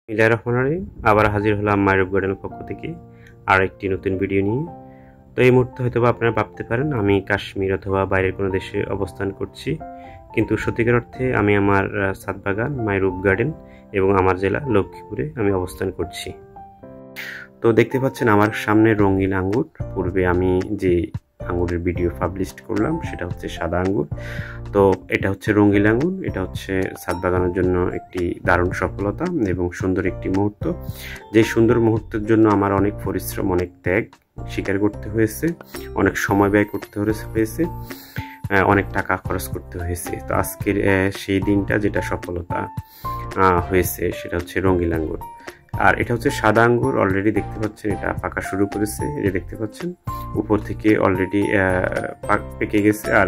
বিসমিল্লাহির রহমানির রহিম। আবার হাজির হলাম মাইরুপ গার্ডেনের পক্ষ থেকে আর একটি নতুন ভিডিও নিয়ে। তো এই মুহূর্তে হয়তো আপনারা ভাবতে পারেন আমি কাশ্মীর অথবা বাইরের কোনো দেশে অবস্থান করছি, কিন্তু সত্যিকার অর্থে আমি আমার ছাদ বাগান মাইরুপ গার্ডেন এবং আমার জেলা লক্ষ্মীপুরে আমি অবস্থান করছি। তো দেখতে পাচ্ছেন আমার সামনে রঙিন আঙ্গুর। পূর্বে আমি যে আঙ্গুরের ভিডিও পাবলিশ করলাম সেটা হচ্ছে সাদা আঙ্গুর। তো এটা হচ্ছে রঙিন আঙ্গুর। এটা হচ্ছে ছাদ বাগানের জন্য একটি দারুণ সফলতা এবং সুন্দর একটি মুহূর্ত। যে সুন্দর মুহূর্তের জন্য আমার অনেক পরিশ্রম, অনেক ত্যাগ স্বীকার করতে হয়েছে, অনেক সময় ব্যয় করতে হয়েছে, অনেক টাকা খরচ করতে হয়েছে। তো আজকের সেই দিনটা যেটা সফলতা হয়েছে সেটা হচ্ছে রঙিন আঙ্গুর। আর এটা হচ্ছে সাদা আঙ্গুর। অলরেডি দেখতে পাচ্ছেন এটা পাকা শুরু করেছে। এই যে দেখতে পাচ্ছেন উপর থেকে অলরেডি পেকে গেছে আর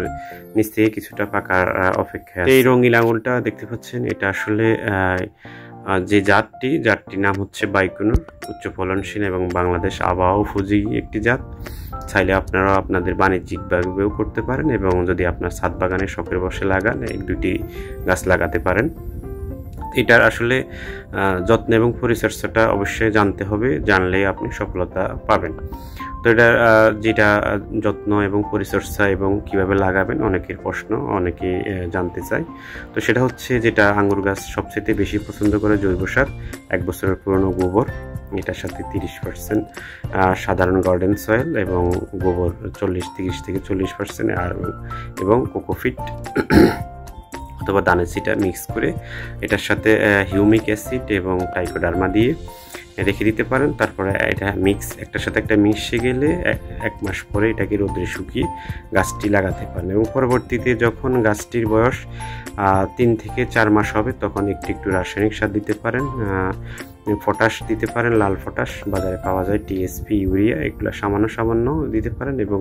নিচ থেকে কিছুটা পাকার অপেক্ষায়। এই রঙিন আঙ্গুরটা দেখতে পাচ্ছেন এটা আসলে যে জাতটির নাম হচ্ছে বাইকুনুর, উচ্চ ফলনশীল এবং বাংলাদেশ আবহাওয়া উপযোগী একটি জাত। চাইলে আপনারা আপনাদের বাণিজ্যিকভাবেও করতে পারেন এবং যদি আপনার ছাদ বাগানে শখের বসে লাগান, এক দুটি গাছ লাগাতে পারেন। এটার আসলে যত্ন এবং পরিচর্যাটা অবশ্যই জানতে হবে, জানলে আপনি সফলতা পাবেন। তো এটা যেটা যত্ন এবং পরিচর্যা এবং কিভাবে লাগাবেন অনেকের প্রশ্ন, অনেকে জানতে চায়। তো সেটা হচ্ছে যেটা আঙ্গুর গাছ সবচেয়ে বেশি পছন্দ করে জৈব সার, 1 বছরের পুরনো গোবর, এটার সাথে 30% সাধারণ গার্ডেন সয়েল এবং গোবর 30 থেকে 40% আর এবং কোকোপিট অথবা দানের সিটা মিক্স করে এটার সাথে হিউমিক অ্যাসিড এবং ট্রাইকোডার্মা দিয়ে রেখে দিতে পারেন। তারপরে এটা একটার সাথে একটা মিশে গেলে 1 মাস পরে এটাকে রোদে শুকিয়ে গাছটি লাগাতে পারেন এবং পরবর্তীতে যখন গাছটির বয়স 3 থেকে 4 মাস হবে তখন একটু রাসায়নিক সার দিতে পারেন, পটাশ দিতে পারেন, লাল পটাশ বাজারে পাওয়া যায়, টিএসপি, ইউরিয়া, এগুলো সামান্য দিতে পারেন এবং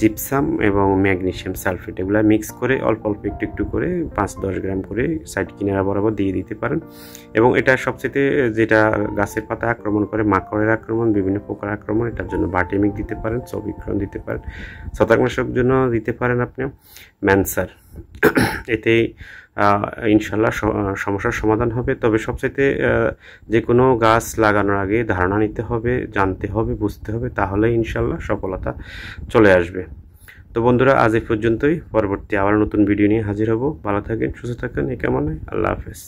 জিপসাম এবং ম্যাগনেসিয়াম সালফেট এগুলো মিক্স করে অল্প একটু করে 5-10 গ্রাম করে সাইড কিনারা বরাবর দিয়ে দিতে পারেন। এবং এটা সবচেয়ে যেটা গাছের পাতা আক্রমণ করে, মাকড়ের আক্রমণ, বিভিন্ন পোকার আক্রমণ, এটার জন্য বার্টেমিক দিতে পারেন, সবিক্রন দিতে পারেন, ছত্রাকনাশক জন্য দিতে পারেন আপনি ম্যানসার। এতে ইনশাল্লাহ সমস্যার সমাধান হবে। তবে সবচেয়ে যে কোনো গাছ লাগানোর আগে ধারণা নিতে হবে, জানতে হবে, বুঝতে হবে, তাহলে ইনশাল্লাহ সফলতা চলে আসবে। তো বন্ধুরা, আজ এই পর্যন্তই। পরবর্তী আবার নতুন ভিডিও নিয়ে হাজির হব। ভালো থাকেন, সুস্থ থাকেন, এই কামনায়। আল্লাহ হাফেজ।